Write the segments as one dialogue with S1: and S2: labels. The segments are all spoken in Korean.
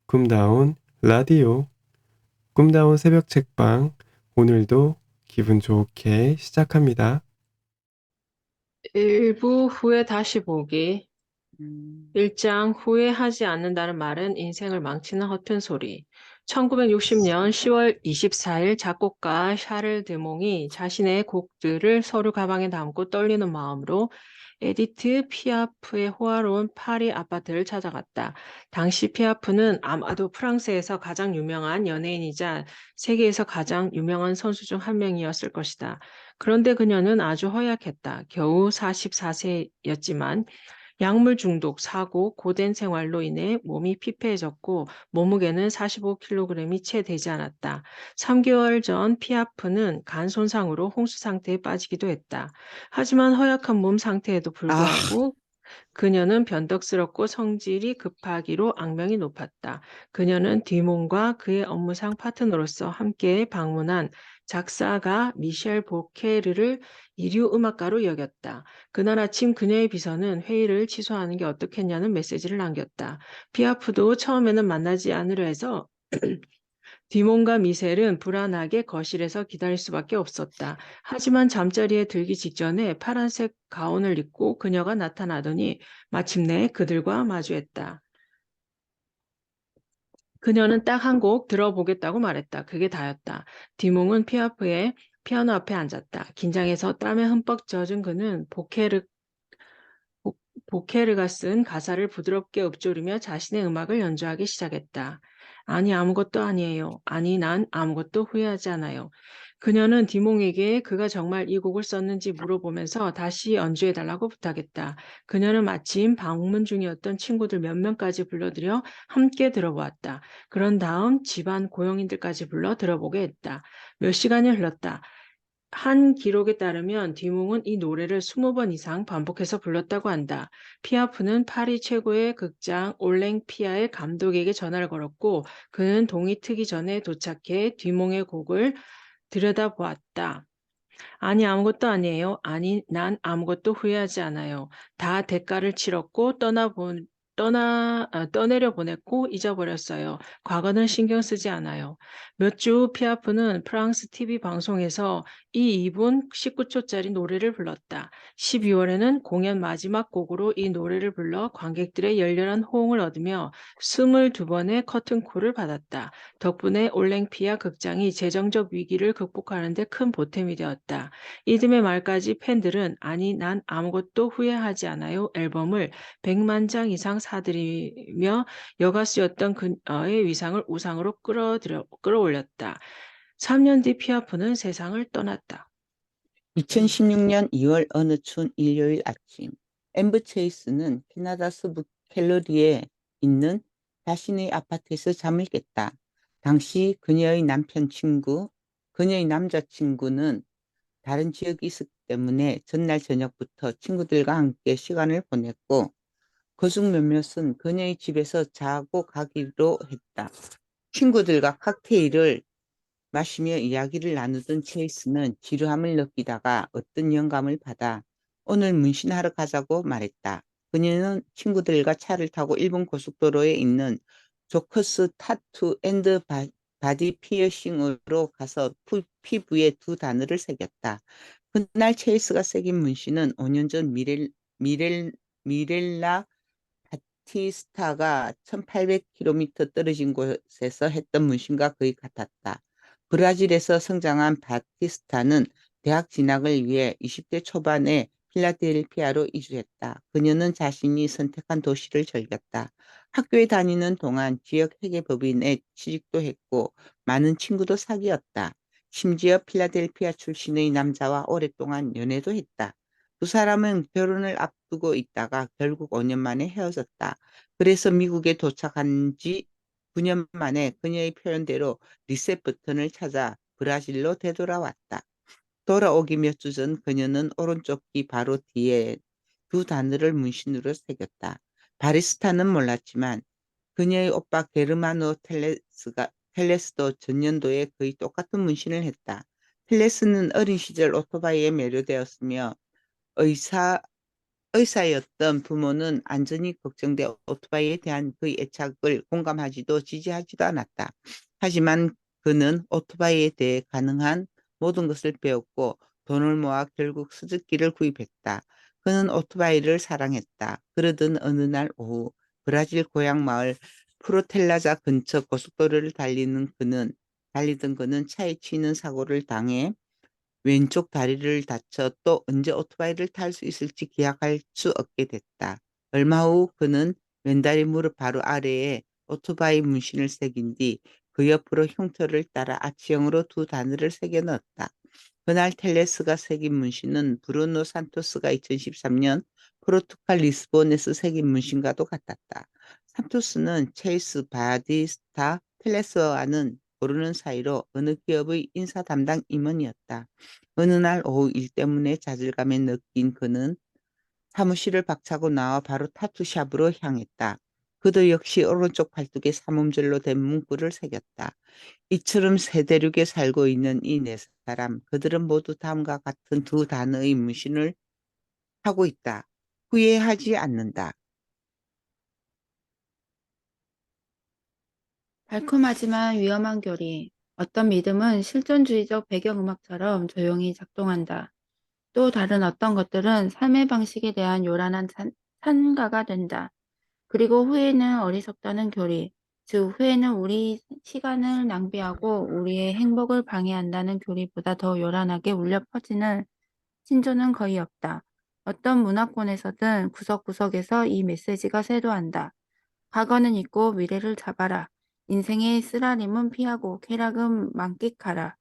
S1: 꿈다운 라디오, 꿈다운 새벽 책방, 오늘도 기분 좋게 시작합니다.
S2: 일부 후에 다시 보기.
S3: 음,
S2: 1장 후회하지 않는다는 말은 인생을 망치는 허튼 소리. 1960년 10월 24일 작곡가 샤를 드몽이 자신의 곡들을 서류 가방에 담고 떨리는 마음으로 에디트 피아프의 호화로운 파리 아파트를 찾아갔다. 당시 피아프는 아마도 프랑스에서 가장 유명한 연예인이자 세계에서 가장 유명한 선수 중 한 명이었을 것이다. 그런데 그녀는 아주 허약했다. 겨우 44세였지만 약물 중독, 사고, 고된 생활로 인해 몸이 피폐해졌고 몸무게는 45kg이 채 되지 않았다. 3개월 전 피아프는 간 손상으로 홍수 상태에 빠지기도 했다. 하지만 허약한 몸 상태에도
S3: 아,
S2: 불구하고 그녀는 변덕스럽고 성질이 급하기로 악명이 높았다. 그녀는 디몬과 그의 업무상 파트너로서 함께 방문한 작사가 미셸 보케르를 이류 음악가로 여겼다. 그날 아침 그녀의 비서는 회의를 취소하는 게 어떻겠냐는 메시지를 남겼다. 피아프도 처음에는 만나지 않으려 해서 디몬과 미셀은 불안하게 거실에서 기다릴 수밖에 없었다. 하지만 잠자리에 들기 직전에 파란색 가운을 입고 그녀가 나타나더니 마침내 그들과 마주했다. 그녀는 딱 한 곡 들어보겠다고 말했다. 그게 다였다. 디몽은 피아프의 피아노 앞에 앉았다. 긴장해서 땀에 흠뻑 젖은 그는 보- 보케르가 쓴 가사를 부드럽게 읊조리며 자신의 음악을 연주하기 시작했다. 아니, 아무것도 아니에요. 아니, 난 아무것도 후회하지 않아요. 그녀는 디몽에게 그가 정말 이 곡을 썼는지 물어보면서 다시 연주해달라고 부탁했다. 그녀는 마침 방문 중이었던 친구들 몇 명까지 불러들여 함께 들어보았다. 그런 다음 집안 고용인들까지 불러 들어보게 했다. 몇 시간이 흘렀다. 한 기록에 따르면 디몽은 이 노래를 20번 이상 반복해서 불렀다고 한다. 피아프는 파리 최고의 극장 올랭피아의 감독에게 전화를 걸었고 그는 동이 트기 전에 도착해 디몽의 곡을 들여다보았다. 아니, 아무것도 아니에요. 아니, 난 아무것도 후회하지 않아요. 다 대가를 치렀고 떠내려 보냈고 잊어버렸어요. 과거는 신경 쓰지 않아요. 몇 주 후 피아프는 프랑스 TV 방송에서 이 2분 19초짜리 노래를 불렀다. 12월에는 공연 마지막 곡으로 이 노래를 불러 관객들의 열렬한 호응을 얻으며 22번의 커튼콜을 받았다. 덕분에 올랭피아 극장이 재정적 위기를 극복하는 데 큰 보탬이 되었다. 이듬해 말까지 팬들은 아니 난 아무것도 후회하지 않아요 앨범을 100만 장 이상 사들이며 여가수였던 그의 위상을 우상으로 끌어올렸다. 3년 뒤 피아프는 세상을 떠났다.
S3: 2016년 2월 어느 추운 일요일 아침, 엠버 체이스는 캐나다 서부 캘러리에 있는 자신의 아파트에서 잠을 깼다. 당시 그녀의 남자친구는 다른 지역에 있었기 때문에 전날 저녁부터 친구들과 함께 시간을 보냈고, 그중 몇몇은 그녀의 집에서 자고 가기로 했다. 친구들과 칵테일을 마시며 이야기를 나누던 체이스는 지루함을 느끼다가 어떤 영감을 받아 오늘 문신하러 가자고 말했다. 그녀는 친구들과 차를 타고 일본 고속도로에 있는 조커스 타투 앤드 바디 피어싱으로 가서 피부에 두 단어를 새겼다. 그날 체이스가 새긴 문신은 5년 전 미렐라 바티스타가 1800km 떨어진 곳에서 했던 문신과 거의 같았다. 브라질에서 성장한 바티스타는 대학 진학을 위해 20대 초반에 필라델피아로 이주했다. 그녀는 자신이 선택한 도시를 즐겼다. 학교에 다니는 동안 지역 회계법인에 취직도 했고 많은 친구도 사귀었다. 심지어 필라델피아 출신의 남자와 오랫동안 연애도 했다. 두 사람은 결혼을 앞두고 있다가 결국 5년 만에 헤어졌다. 그래서 미국에 도착한 지 9년 만에 그녀의 표현대로 리셋 버튼을 찾아 브라질로 되돌아왔다. 돌아오기 몇 주 전 그녀는 오른쪽 귀 바로 뒤에 두 단어를 문신으로 새겼다. 바리스타는 몰랐지만 그녀의 오빠 게르마노 텔레스도 전년도에 거의 똑같은 문신을 했다. 텔레스는 어린 시절 오토바이에 매료되었으며 의사 의사였던 부모는 안전이 걱정돼 오토바이에 대한 그의 애착을 공감하지도 지지하지도 않았다. 하지만 그는 오토바이에 대해 가능한 모든 것을 배웠고 돈을 모아 결국 수수기를 구입했다. 그는 오토바이를 사랑했다. 그러던 어느 날 오후 브라질 고향 마을 프로텔라자 근처 고속도로를 달리던 그는 차에 치이는 사고를 당해 왼쪽 다리를 다쳐 또 언제 오토바이를 탈 수 있을지 기약할 수 없게 됐다. 얼마 후 그는 왼다리 무릎 바로 아래에 오토바이 문신을 새긴 뒤 그 옆으로 흉터를 따라 아치형으로 두 단어를 새겨 넣었다. 그날 텔레스가 새긴 문신은 브루노 산토스가 2013년 포르투갈 리스본에서 새긴 문신과도 같았다. 산토스는 체이스 바디스타 텔레스와는 모르는 사이로 어느 기업의 인사 담당 임원이었다. 어느 날 오후 일 때문에 좌절감에 느낀 그는 사무실을 박차고 나와 바로 타투샵으로 향했다. 그도 역시 오른쪽 팔뚝에 삼음절로 된 문구를 새겼다. 이처럼 세대륙에 살고 있는 이 네 사람, 그들은 모두 다음과 같은 두 단어의 문신을 하고 있다. 후회하지 않는다.
S4: 달콤하지만 위험한 교리. 어떤 믿음은 실존주의적 배경음악처럼 조용히 작동한다. 또 다른 어떤 것들은 삶의 방식에 대한 요란한 찬가가 된다. 그리고 후회는 어리석다는 교리. 즉, 후회는 우리 시간을 낭비하고 우리의 행복을 방해한다는 교리보다 더 요란하게 울려 퍼지는 신조는 거의 없다. 어떤 문화권에서든 구석구석에서 이 메시지가 쇄도한다. 과거는 잊고 미래를 잡아라. 인생의 쓰라림은 피하고 쾌락은 만끽하라.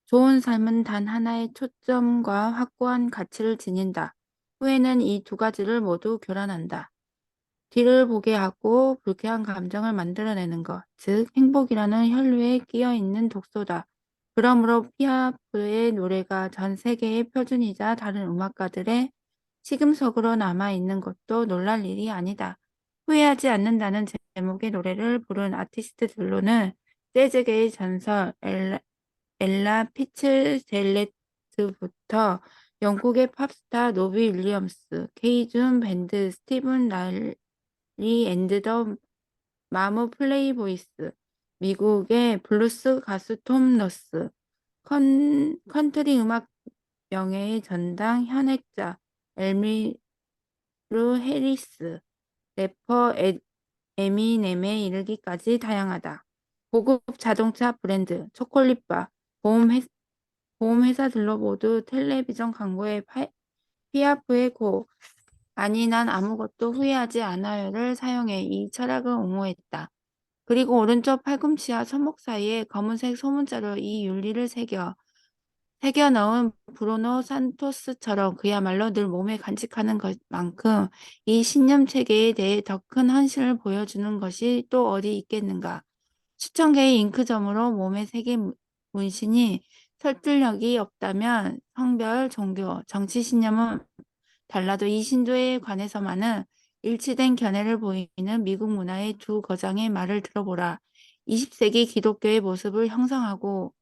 S4: 좋은 삶은 단 하나의 초점과 확고한 가치를 지닌다. 후회는 이 두 가지를 모두 교란한다. 뒤를 보게 하고 불쾌한 감정을 만들어내는 것, 즉 행복이라는 혈류에 끼어있는 독소다. 그러므로 피아프의 노래가 전 세계의 표준이자 다른 음악가들의 시금석으로 남아있는 것도 놀랄 일이 아니다. 후회하지 않는다는 제목의 노래를 부른 아티스트들로는 재즈계의 전설 엘라 피츠제레트부터 영국의 팝스타 노비 윌리엄스, 케이준 밴드 스티븐 라일리 앤드 더 마무 플레이보이스, 미국의 블루스 가수 톰 러스, 컨트리 음악 명예의 전당 현액자 엘미루 해리스, 래퍼 에미넴에 이르기까지 다양하다. 고급 자동차 브랜드, 초콜릿바, 보험회사들로 모두 텔레비전 광고에 피아프의 아니 난 아무것도 후회하지 않아요를 사용해 이 철학을 옹호했다. 그리고 오른쪽 팔꿈치와 손목 사이에 검은색 소문자로 이 윤리를 새겨 넣은 브루노 산토스처럼 그야말로 늘 몸에 간직하는 것만큼 이 신념 체계에 대해 더 큰 헌신을 보여주는 것이 또 어디 있겠는가. 수천 개의 잉크점으로 몸에 새긴 문신이 설득력이 없다면 성별, 종교, 정치 신념은 달라도 이 신조에 관해서만은 일치된 견해를 보이는 미국 문화의 두 거장의 말을 들어보라. 20세기 기독교의 모습을 형성하고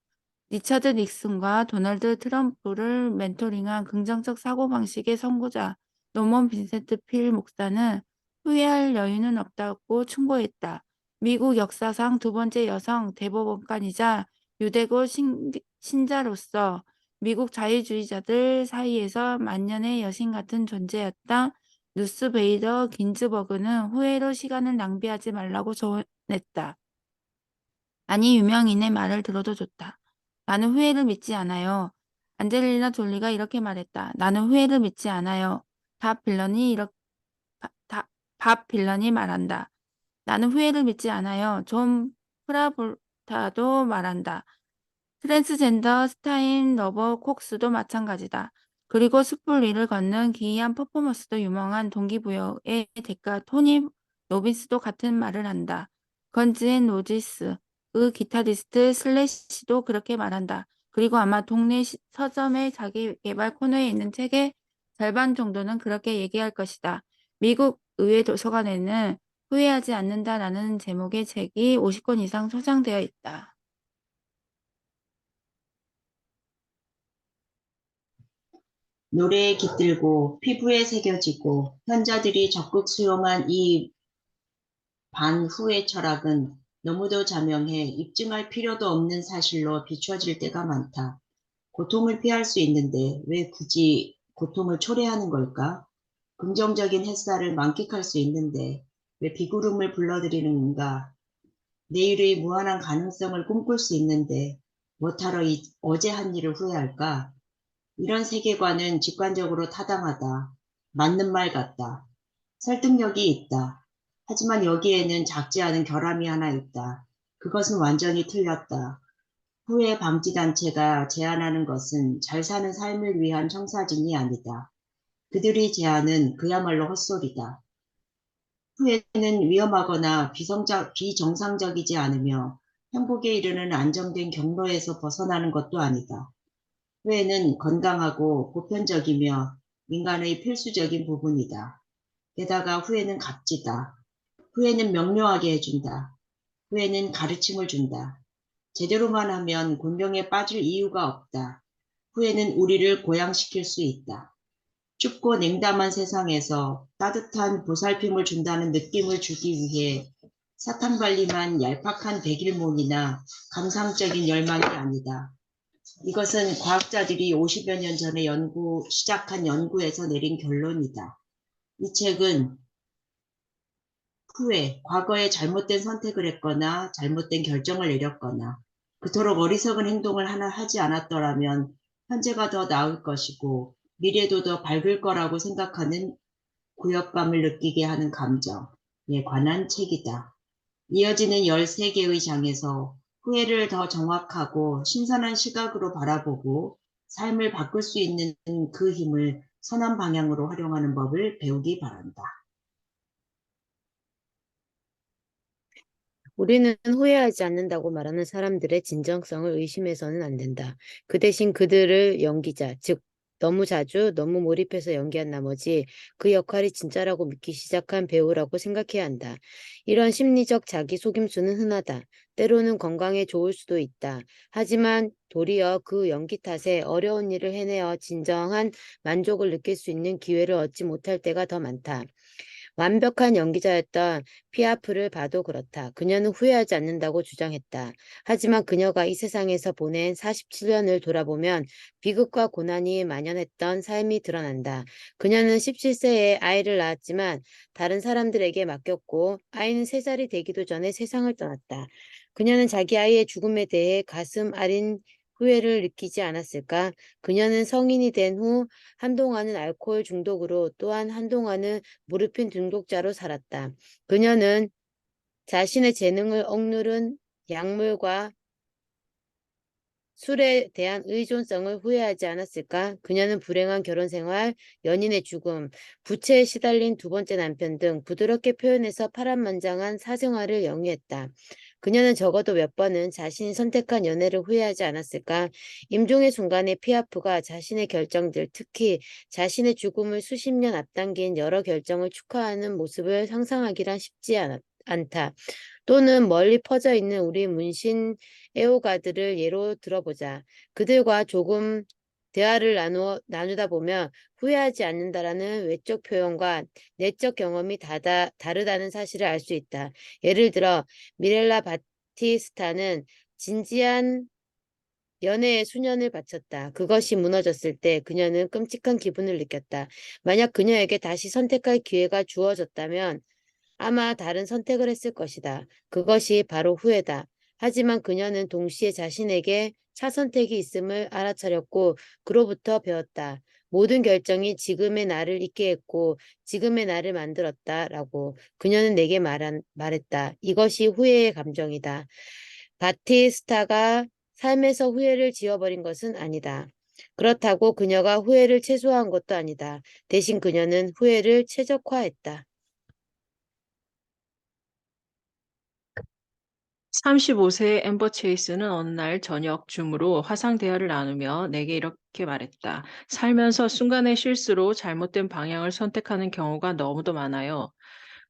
S4: 리처드 닉슨과 도널드 트럼프를 멘토링한 긍정적 사고방식의 선구자 노먼 빈센트 필 목사는 후회할 여유는 없다고 충고했다. 미국 역사상 두 번째 여성 대법원관이자 유대교 신자로서 미국 자유주의자들 사이에서 만년의 여신 같은 존재였다. 누스 베이더 긴즈버그는 후회로 시간을 낭비하지 말라고 조언했다. 아니 유명인의 말을 들어도 좋다. 나는 후회를 믿지 않아요. 안젤리나 졸리가 이렇게 말했다. 나는 후회를 믿지 않아요. 밥 빌런이 말한다. 나는 후회를 믿지 않아요. 존 프라볼타도 말한다. 트랜스젠더 스타인 러버 콕스도 마찬가지다. 그리고 숯불 위를 걷는 기이한 퍼포먼스도 유명한 동기부여의 대가 토니 로빈스도 같은 말을 한다. 건즈 앤 로지스, 그 기타리스트 슬래시도 그렇게 말한다. 그리고 아마 동네 서점의 자기 개발 코너에 있는 책의 절반 정도는 그렇게 얘기할 것이다. 미국 의회 도서관에는 후회하지 않는다라는 제목의 책이 50권 이상 소장되어 있다.
S5: 노래에 깃들고 피부에 새겨지고 현자들이 적극 수용한 이 반후의 철학은 너무도 자명해 입증할 필요도 없는 사실로 비춰질 때가 많다. 고통을 피할 수 있는데 왜 굳이 고통을 초래하는 걸까? 긍정적인 햇살을 만끽할 수 있는데 왜 비구름을 불러들이는가? 내일의 무한한 가능성을 꿈꿀 수 있는데 뭐하러 어제 한 일을 후회할까? 이런 세계관은 직관적으로 타당하다. 맞는 말 같다. 설득력이 있다. 하지만 여기에는 작지 않은 결함이 하나 있다. 그것은 완전히 틀렸다. 후회 방지 단체가 제안하는 것은 잘 사는 삶을 위한 청사진이 아니다. 그들의 제안은 그야말로 헛소리다. 후회는 위험하거나 비정상적이지 않으며 행복에 이르는 안정된 경로에서 벗어나는 것도 아니다. 후회는 건강하고 보편적이며 인간의 필수적인 부분이다. 게다가 후회는 값지다. 후회는 명료하게 해준다. 후회는 가르침을 준다. 제대로만 하면 곤경에 빠질 이유가 없다. 후회는 우리를 고양시킬 수 있다. 춥고 냉담한 세상에서 따뜻한 보살핌을 준다는 느낌을 주기 위해 사탕발림한 얄팍한 백일몽이나 감상적인 열망이 아니다. 이것은 과학자들이 50여 년 전에 시작한 연구에서 내린 결론이다. 이 책은 후회, 과거에 잘못된 선택을 했거나 잘못된 결정을 내렸거나 그토록 어리석은 행동을 하나 하지 않았더라면 현재가 더 나을 것이고 미래도 더 밝을 거라고 생각하는 고역감을 느끼게 하는 감정에 관한 책이다. 이어지는 13개의 장에서 후회를 더 정확하고 신선한 시각으로 바라보고 삶을 바꿀 수 있는 그 힘을 선한 방향으로 활용하는 법을 배우기 바란다.
S6: 우리는 후회하지 않는다고 말하는 사람들의 진정성을 의심해서는 안 된다. 그 대신 그들을 연기자, 즉 너무 자주 너무 몰입해서 연기한 나머지 그 역할이 진짜라고 믿기 시작한 배우라고 생각해야 한다. 이런 심리적 자기 속임수는 흔하다. 때로는 건강에 좋을 수도 있다. 하지만 도리어 그 연기 탓에 어려운 일을 해내어 진정한 만족을 느낄 수 있는 기회를 얻지 못할 때가 더 많다. 완벽한 연기자였던 피아프를 봐도 그렇다. 그녀는 후회하지 않는다고 주장했다. 하지만 그녀가 이 세상에서 보낸 47년을 돌아보면 비극과 고난이 만연했던 삶이 드러난다. 그녀는 17세에 아이를 낳았지만 다른 사람들에게 맡겼고 아이는 3살이 되기도 전에 세상을 떠났다. 그녀는 자기 아이의 죽음에 대해 가슴 아린 후회를 느끼지 않았을까? 그녀는 성인이 된 후 한동안은 알코올 중독으로 또한 한동안은 무르핀 중독자로 살았다. 그녀는 자신의 재능을 억누른 약물과 술에 대한 의존성을 후회하지 않았을까? 그녀는 불행한 결혼 생활, 연인의 죽음, 부채에 시달린 2번째 남편 등 부드럽게 표현해서 파란만장한 사생활을 영위했다. 그녀는 적어도 몇 번은 자신이 선택한 연애를 후회하지 않았을까? 임종의 순간에 피아프가 자신의 결정들, 특히 자신의 죽음을 수십 년 앞당긴 여러 결정을 축하하는 모습을 상상하기란 쉽지 않다. 또는 멀리 퍼져 있는 우리 문신 애호가들을 예로 들어보자. 그들과 조금 대화를 나누다 보면 후회하지 않는다라는 외적 표현과 내적 경험이 다르다는 사실을 알 수 있다. 예를 들어 미렐라 바티스타는 진지한 연애에 수년을 바쳤다. 그것이 무너졌을 때 그녀는 끔찍한 기분을 느꼈다. 만약 그녀에게 다시 선택할 기회가 주어졌다면 아마 다른 선택을 했을 것이다. 그것이 바로 후회다. 하지만 그녀는 동시에 자신에게 차선택이 있음을 알아차렸고 그로부터 배웠다. 모든 결정이 지금의 나를 있게 했고 지금의 나를 만들었다라고 그녀는 내게 말했다. 이것이 후회의 감정이다. 바티스타가 삶에서 후회를 지워버린 것은 아니다. 그렇다고 그녀가 후회를 최소화한 것도 아니다. 대신 그녀는 후회를 최적화했다.
S2: 35세의 앰버 체이스는 어느 날 저녁 줌으로 화상 대화를 나누며 내게 이렇게 말했다. 살면서 순간의 실수로 잘못된 방향을 선택하는 경우가 너무도 많아요.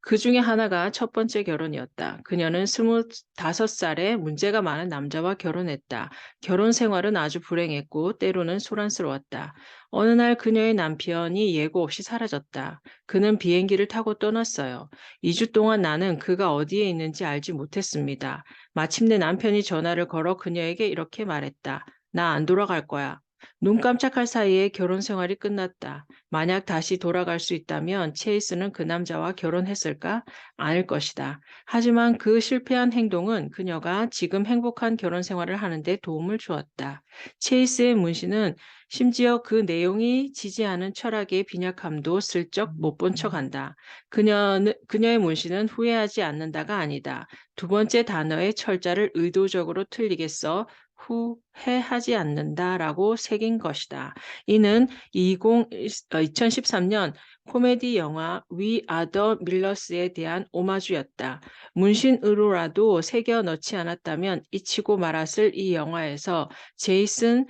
S2: 그 중에 하나가 첫 번째 결혼이었다. 그녀는 25살에 문제가 많은 남자와 결혼했다. 결혼 생활은 아주 불행했고 때로는 소란스러웠다. 어느 날 그녀의 남편이 예고 없이 사라졌다. 그는 비행기를 타고 떠났어요. 2주 동안 나는 그가 어디에 있는지 알지 못했습니다. 마침내 남편이 전화를 걸어 그녀에게 이렇게 말했다. 나 안 돌아갈 거야. 눈 깜짝할 사이에 결혼 생활이 끝났다. 만약 다시 돌아갈 수 있다면 체이스는 그 남자와 결혼했을까? 아닐 것이다. 하지만 그 실패한 행동은 그녀가 지금 행복한 결혼 생활을 하는데 도움을 주었다. 체이스의 문신은 심지어 그 내용이 지지하는 철학의 빈약함도 슬쩍 못 본 척한다. 그녀의 문신은 후회하지 않는다가 아니다. 두 번째 단어의 철자를 의도적으로 틀리게 써 후회하지 않는다라고 새긴 것이다. 이는 2013년 코미디 영화 We Are the Millers에 대한 오마주였다. 문신으로라도 새겨 넣지 않았다면 잊히고 말았을 이 영화에서 제이슨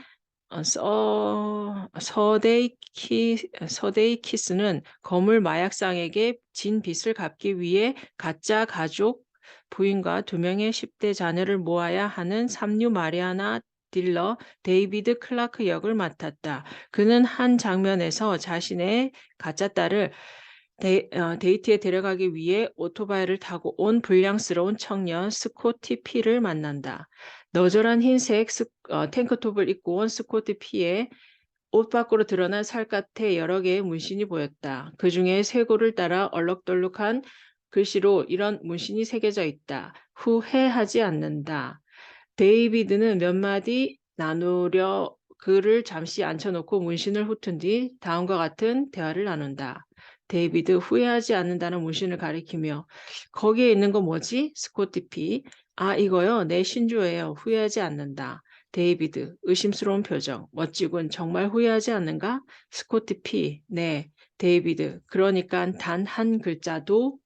S2: 서데이키스는 거물 마약상에게 진 빚을 갚기 위해 가짜 가족 부인과 2명의 10대 자녀를 모아야 하는 삼류 마리아나 딜러 데이비드 클라크 역을 맡았다. 그는 한 장면에서 자신의 가짜 딸을 데이트에 데려가기 위해 오토바이를 타고 온 불량스러운 청년 스코티 피를 만난다. 너절한 흰색 탱크톱을 입고 온 스코티 피에 옷 밖으로 드러난 살갗에 여러 개의 문신이 보였다. 그 중에 쇄골을 따라 얼럭덜럭한 글씨로 이런 문신이 새겨져 있다. 후회하지 않는다. 데이비드는 몇 마디 나누려 그를 잠시 앉혀놓고 문신을 훑은 뒤 다음과 같은 대화를 나눈다. 데이비드 후회하지 않는다는 문신을 가리키며 거기에 있는 거 뭐지? 스코티피. 아, 이거요. 내 신조예요. 후회하지 않는다. 데이비드 의심스러운 표정. 멋지군. 정말 후회하지 않는가? 스코티피. 네. 데이비드 그러니까 단 한 글자도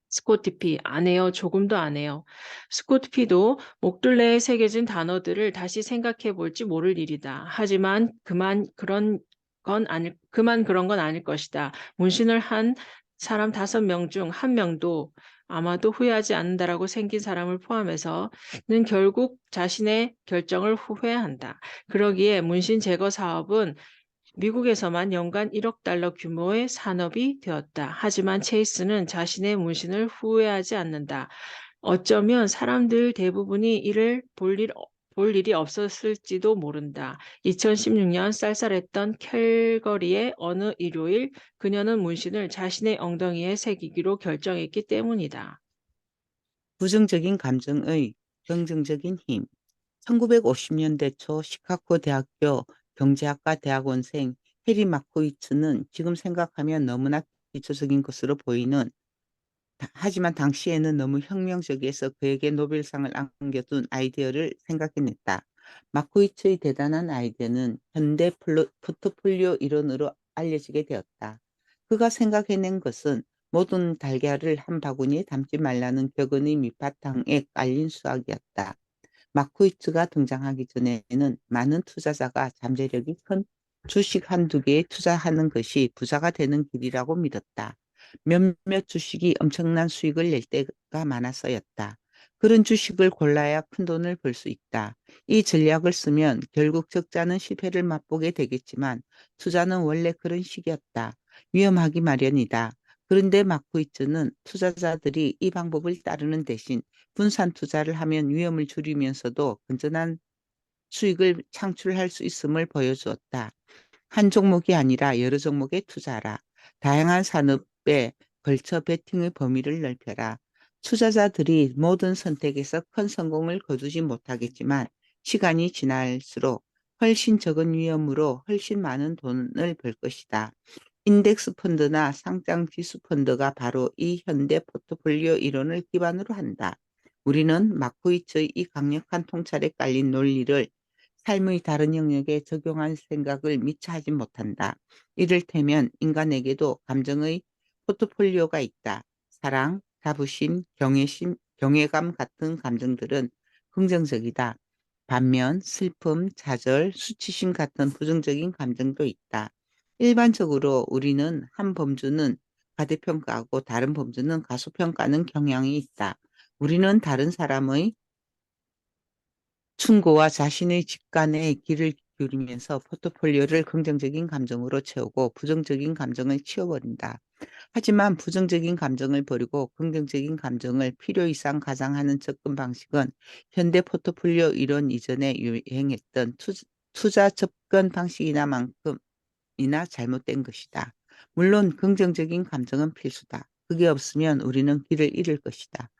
S2: 스코티피 안 해요. 조금도 안 해요. 스코티피도 목둘레에 새겨진 단어들을 다시 생각해 볼지 모를 일이다. 하지만 그만 그런 건 아닐 것이다. 문신을 한 사람 5명 중 1명도 아마도 후회하지 않는다라고 생긴 사람을 포함해서는 결국 자신의 결정을 후회한다. 그러기에 문신 제거 사업은 미국에서만 연간 1억 달러 규모의 산업이 되었다. 하지만 체이스는 자신의 문신을 후회하지 않는다. 어쩌면 사람들 대부분이 이를 볼 일이 없었을지도 모른다. 2016년 쌀쌀했던 캘거리의 어느 일요일 그녀는 문신을 자신의 엉덩이에 새기기로 결정했기 때문이다.
S3: 부정적인 감정의 긍정적인 힘. 1950년대 초 시카고 대학교 경제학과 대학원생 해리 마코이츠는 지금 생각하면 너무나 기초적인 것으로 보이는 하지만 당시에는 너무 혁명적이어서 그에게 노벨상을 안겨둔 아이디어를 생각해냈다. 마코이츠의 대단한 아이디어는 현대 포트폴리오 이론으로 알려지게 되었다. 그가 생각해낸 것은 모든 달걀을 한 바구니에 담지 말라는 격언의 밑바탕에 깔린 수학이었다. 마코이츠가 등장하기 전에는 많은 투자자가 잠재력이 큰 주식 한두 개에 투자하는 것이 부자가 되는 길이라고 믿었다. 몇몇 주식이 엄청난 수익을 낼 때가 많아서였다. 그런 주식을 골라야 큰 돈을 벌 수 있다. 이 전략을 쓰면 결국 적자는 실패를 맛보게 되겠지만 투자는 원래 그런 식이었다. 위험하기 마련이다. 그런데 마코이츠는 투자자들이 이 방법을 따르는 대신 분산 투자를 하면 위험을 줄이면서도 건전한 수익을 창출할 수 있음을 보여주었다. 한 종목이 아니라 여러 종목에 투자하라. 다양한 산업에 걸쳐 베팅의 범위를 넓혀라. 투자자들이 모든 선택에서 큰 성공을 거두지 못하겠지만 시간이 지날수록 훨씬 적은 위험으로 훨씬 많은 돈을 벌 것이다. 인덱스 펀드나 상장 지수 펀드가 바로 이 현대 포트폴리오 이론을 기반으로 한다. 우리는 마코이츠의 이 강력한 통찰에 깔린 논리를 삶의 다른 영역에 적용한 생각을 미처 하지 못한다. 이를테면 인간에게도 감정의 포트폴리오가 있다. 사랑, 자부심, 경외감 같은 감정들은 긍정적이다. 반면 슬픔, 좌절, 수치심 같은 부정적인 감정도 있다. 일반적으로 우리는 한 범주는 과대평가하고 다른 범주는 가소평가하는 경향이 있다. 우리는 다른 사람의 충고와 자신의 직관에 귀를 기울이면서 포트폴리오를 긍정적인 감정으로 채우고 부정적인 감정을 치워버린다. 하지만 부정적인 감정을 버리고 긍정적인 감정을 필요 이상 가장하는 접근 방식은 현대 포트폴리오 이론 이전에 유행했던 투자 접근 방식이나 잘못된 것이다. 물론 긍정적인 감정은 필수다. 그게 없으면 우리는 길을 잃을 것이다.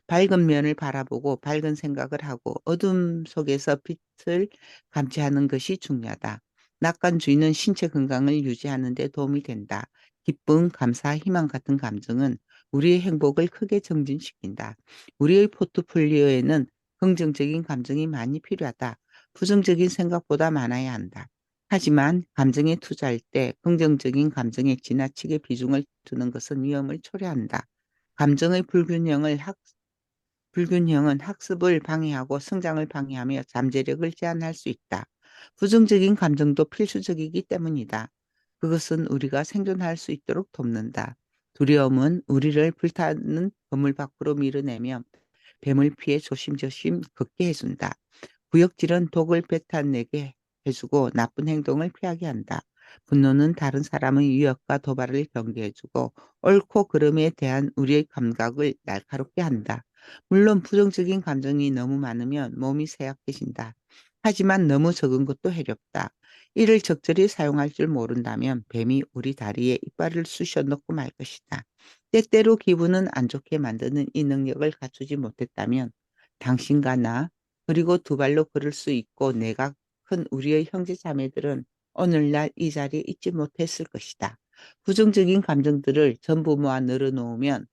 S3: 밝은 면을 바라보고 밝은 생각을 하고 어둠 속에서 빛을 감지하는 것이 중요하다. 낙관주의는 신체 건강을 유지하는 데 도움이 된다. 기쁨, 감사, 희망 같은 감정은 우리의 행복을 크게 증진시킨다. 우리의 포트폴리오에는 긍정적인 감정이 많이 필요하다. 부정적인 생각보다 많아야 한다. 하지만 감정에 투자할 때 긍정적인 감정에 지나치게 비중을 두는 것은 위험을 초래한다. 감정의 불균형은 학습을 방해하고 성장을 방해하며 잠재력을 제한할 수 있다. 부정적인 감정도 필수적이기 때문이다. 그것은 우리가 생존할 수 있도록 돕는다. 두려움은 우리를 불타는 건물 밖으로 밀어내며 뱀을 피해 조심조심 걷게 해준다. 구역질은 독을 뱉어내게 해주고 나쁜 행동을 피하게 한다. 분노는 다른 사람의 위협과 도발을 경계해주고 옳고 그름에 대한 우리의 감각을 날카롭게 한다. 물론 부정적인 감정이 너무 많으면 몸이 쇠약해진다. 하지만 너무 적은 것도 해롭다. 이를 적절히 사용할 줄 모른다면 뱀이 우리 다리에 이빨을 쑤셔 넣고 말 것이다. 때때로 기분은 안 좋게 만드는 이 능력을 갖추지 못했다면 당신과 나 그리고 두 발로 걸을 수 있고 내가 큰 우리의 형제 자매들은 오늘날 이 자리에 있지 못했을 것이다. 부정적인 감정들을 전부 모아 늘어놓으면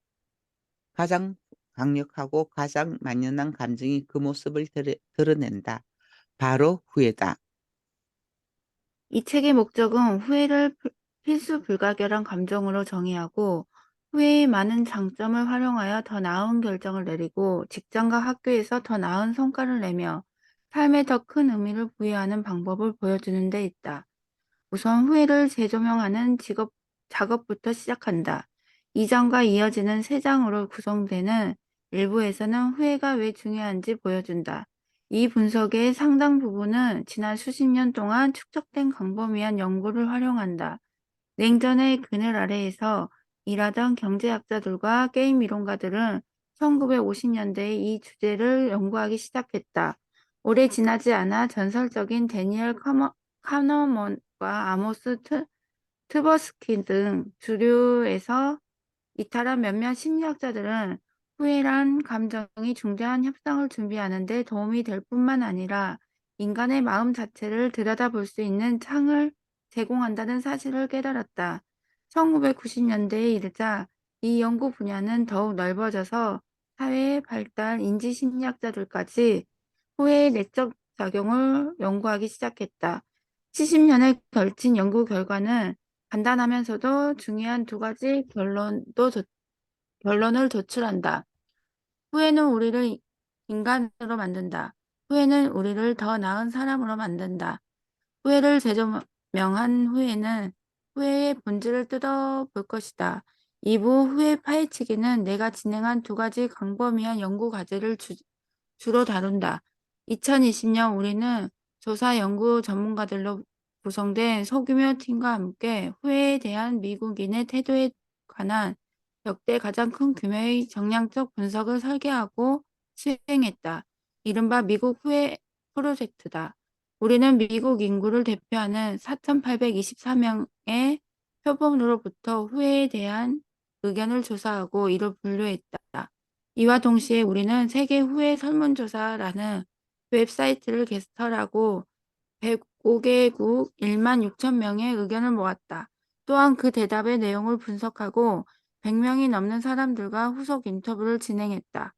S3: 가장 강력하고 가장 만연한 감정이 그 모습을 드러낸다. 바로 후회다.
S4: 이 책의 목적은 후회를 필수 불가결한 감정으로 정의하고 후회의 많은 장점을 활용하여 더 나은 결정을 내리고 직장과 학교에서 더 나은 성과를 내며 삶에 더 큰 의미를 부여하는 방법을 보여주는 데 있다. 우선 후회를 재조명하는 작업부터 시작한다. 2장과 이어지는 3장으로 구성되는 일부에서는 후회가 왜 중요한지 보여준다. 이 분석의 상당 부분은 지난 수십 년 동안 축적된 광범위한 연구를 활용한다. 냉전의 그늘 아래에서 일하던 경제학자들과 게임 이론가들은 1950년대에 이 주제를 연구하기 시작했다. 오래 지나지 않아 전설적인 데니얼 카너먼과 아모스 트버스키 등 주류에서 이탈한 몇몇 심리학자들은 후회란 감정이 중대한 협상을 준비하는 데 도움이 될 뿐만 아니라 인간의 마음 자체를 들여다볼 수 있는 창을 제공한다는 사실을 깨달았다. 1990년대에 이르자 이 연구 분야는 더욱 넓어져서 사회 발달 인지심리학자들까지 후회의 내적 작용을 연구하기 시작했다. 70년에 걸친 연구 결과는 간단하면서도 중요한 2가지 결론을 도출한다. 후회는 우리를 인간으로 만든다. 후회는 우리를 더 나은 사람으로 만든다. 후회를 재조명한 후에는 후회의 본질을 뜯어볼 것이다. 2부 후회 파헤치기는 내가 진행한 2가지 광범위한 연구 과제를 주로 다룬다. 2020년 우리는 조사 연구 전문가들로 구성된 소규모 팀과 함께 후회에 대한 미국인의 태도에 관한 역대 가장 큰 규모의 정량적 분석을 설계하고 수행했다. 이른바 미국 후회 프로젝트다. 우리는 미국 인구를 대표하는 4,824명의 표본으로부터 후회에 대한 의견을 조사하고 이를 분류했다. 이와 동시에 우리는 세계 후회 설문조사라는 웹사이트를 개설하고 105개국 1만 6천 명의 의견을 모았다. 또한 그 대답의 내용을 분석하고 100명이 넘는 사람들과 후속 인터뷰를 진행했다.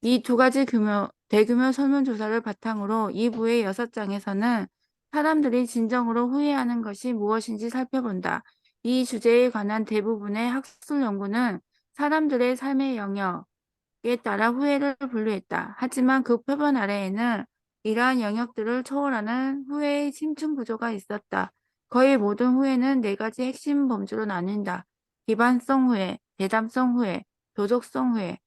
S4: 이 2가지 대규모 설문조사를 바탕으로 2부의 6장에서는 사람들이 진정으로 후회하는 것이 무엇인지 살펴본다. 이 주제에 관한 대부분의 학술 연구는 사람들의 삶의 영역에 따라 후회를 분류했다. 하지만 그 표본 아래에는 이러한 영역들을 초월하는 후회의 심층 구조가 있었다. 거의 모든 후회는 4가지 핵심 범주로 나뉜다. 기반성 후회, 대담성 후회, 도덕성 후회,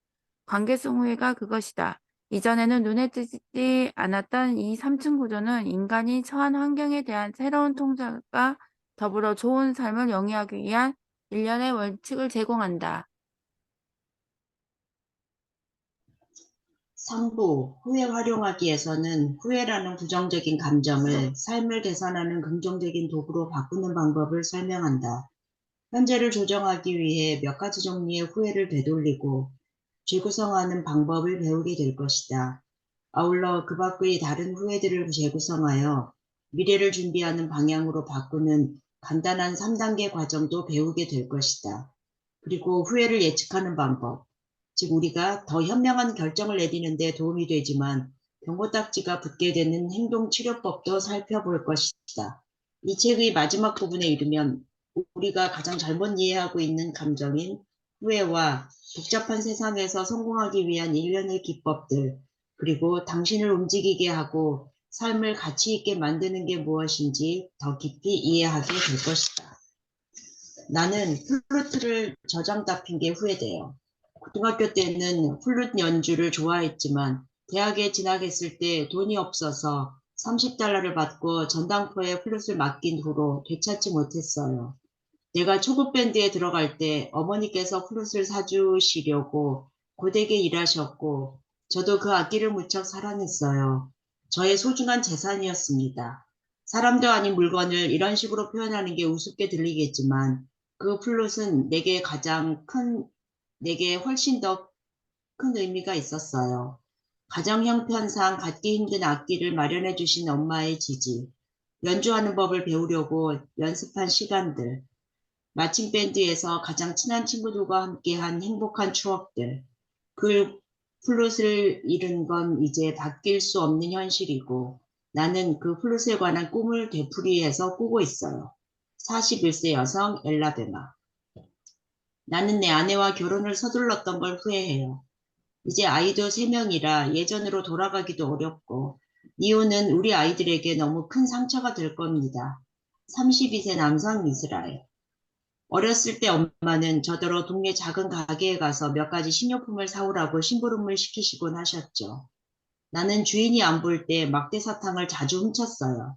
S4: 관계성 후회가 그것이다. 이전에는 눈에 띄지 않았던 이 3층 구조는 인간이 처한 환경에 대한 새로운 통찰과 더불어 좋은 삶을 영위하기 위한 일련의 원칙을 제공한다.
S5: 3부 후회 활용하기에서는 후회라는 부정적인 감정을 삶을 개선하는 긍정적인 도구로 바꾸는 방법을 설명한다. 현재를 조정하기 위해 몇 가지 종류의 후회를 되돌리고 재구성하는 방법을 배우게 될 것이다. 아울러 그 밖의 다른 후회들을 재구성하여 미래를 준비하는 방향으로 바꾸는 간단한 3단계 과정도 배우게 될 것이다. 그리고 후회를 예측하는 방법, 즉 우리가 더 현명한 결정을 내리는 데 도움이 되지만 경고딱지가 붙게 되는 행동치료법도 살펴볼 것이다. 이 책의 마지막 부분에 이르면 우리가 가장 잘못 이해하고 있는 감정인 후회와 복잡한 세상에서 성공하기 위한 일련의 기법들, 그리고 당신을 움직이게 하고 삶을 가치 있게 만드는 게 무엇인지 더 깊이 이해하게 될 것이다. 나는 플루트를 저장 잡힌 게 후회돼요. 고등학교 때는 플룻 연주를 좋아했지만 대학에 진학했을 때 돈이 없어서 $30를 받고 전당포에 플룻을 맡긴 후로 되찾지 못했어요. 내가 초급 밴드에 들어갈 때 어머니께서 플룻을 사주시려고 고되게 일하셨고 저도 그 악기를 무척 사랑했어요. 저의 소중한 재산이었습니다. 사람도 아닌 물건을 이런 식으로 표현하는 게 우습게 들리겠지만 그 플룻은 내게 훨씬 더 큰 의미가 있었어요. 가정 형편상 갖기 힘든 악기를 마련해 주신 엄마의 지지, 연주하는 법을 배우려고 연습한 시간들, 마침 밴드에서 가장 친한 친구들과 함께한 행복한 추억들, 그 플룻을 잃은 건 이제 바뀔 수 없는 현실이고 나는 그 플룻에 관한 꿈을 되풀이해서 꾸고 있어요. 41세 여성 엘라베마. 나는 내 아내와 결혼을 서둘렀던 걸 후회해요. 이제 아이도 3명이라 예전으로 돌아가기도 어렵고 이혼은 우리 아이들에게 너무 큰 상처가 될 겁니다. 32세 남성 이스라엘. 어렸을 때 엄마는 저더러 동네 작은 가게에 가서 몇 가지 식료품을 사오라고 심부름을 시키시곤 하셨죠. 나는 주인이 안 볼 때 막대 사탕을 자주 훔쳤어요.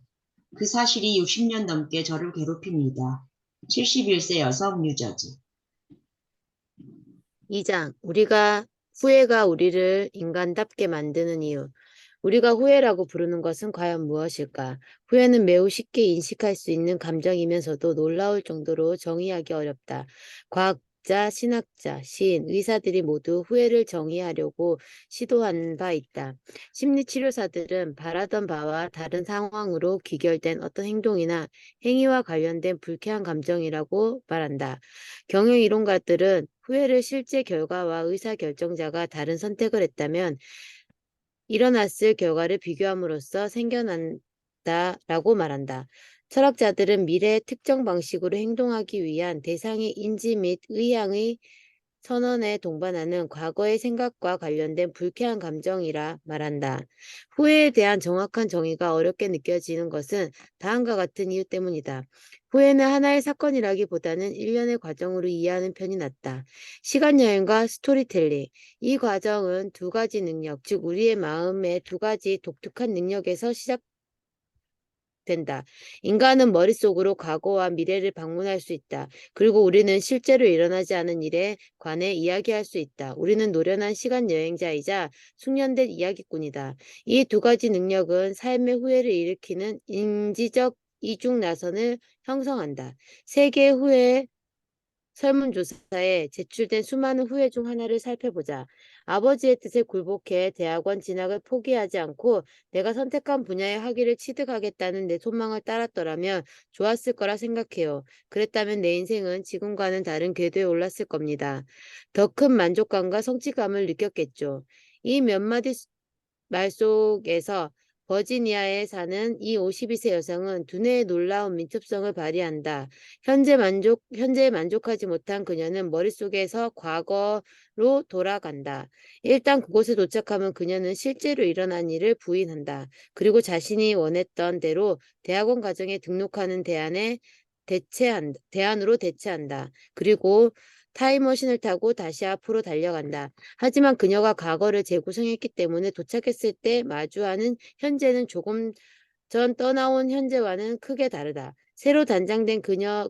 S5: 그 사실이 60년 넘게 저를 괴롭힙니다. 71세 여성 뉴저지.
S6: 2장, 후회가 우리를 인간답게 만드는 이유. 우리가 후회라고 부르는 것은 과연 무엇일까? 후회는 매우 쉽게 인식할 수 있는 감정이면서도 놀라울 정도로 정의하기 어렵다. 과학자, 신학자, 시인, 의사들이 모두 후회를 정의하려고 시도한 바 있다. 심리치료사들은 바라던 바와 다른 상황으로 귀결된 어떤 행동이나 행위와 관련된 불쾌한 감정이라고 말한다. 경영이론가들은 후회를 실제 결과와 의사결정자가 다른 선택을 했다면 일어났을 결과를 비교함으로써 생겨난다라고 말한다. 철학자들은 미래의 특정 방식으로 행동하기 위한 대상의 인지 및 의향의 선언에 동반하는 과거의 생각과 관련된 불쾌한 감정이라 말한다. 후회에 대한 정확한 정의가 어렵게 느껴지는 것은 다음과 같은 이유 때문이다. 후회는 하나의 사건이라기보다는 일련의 과정으로 이해하는 편이 낫다. 시간여행과 스토리텔링. 이 과정은 두 가지 능력, 즉 우리의 마음의 두 가지 독특한 능력에서 시작된다. 인간은 머릿속으로 과거와 미래를 방문할 수 있다. 그리고 우리는 실제로 일어나지 않은 일에 관해 이야기할 수 있다. 우리는 노련한 시간 여행자이자 숙련된 이야기꾼이다. 이 두 가지 능력은 삶의 후회를 일으키는 인지적 이중나선을 형성한다. 세계의 후회 설문조사에 제출된 수많은 후회 중 하나를 살펴보자. 아버지의 뜻에 굴복해 대학원 진학을 포기하지 않고 내가 선택한 분야의 학위를 취득하겠다는 내 소망을 따랐더라면 좋았을 거라 생각해요. 그랬다면 내 인생은 지금과는 다른 궤도에 올랐을 겁니다. 더 큰 만족감과 성취감을 느꼈겠죠. 이 몇 마디 말 속에서 버지니아에 사는 이 52세 여성은 두뇌의 놀라운 민첩성을 발휘한다. 현재에 만족하지 못한 그녀는 머릿속에서 과거로 돌아간다. 일단 그곳에 도착하면 그녀는 실제로 일어난 일을 부인한다. 그리고 자신이 원했던 대로 대학원 과정에 등록하는 대안에 대안으로 대체한다. 그리고 타임머신을 타고 다시 앞으로 달려간다. 하지만 그녀가 과거를 재구성했기 때문에 도착했을 때 마주하는 현재는 조금 전 떠나온 현재와는 크게 다르다. 새로 단장된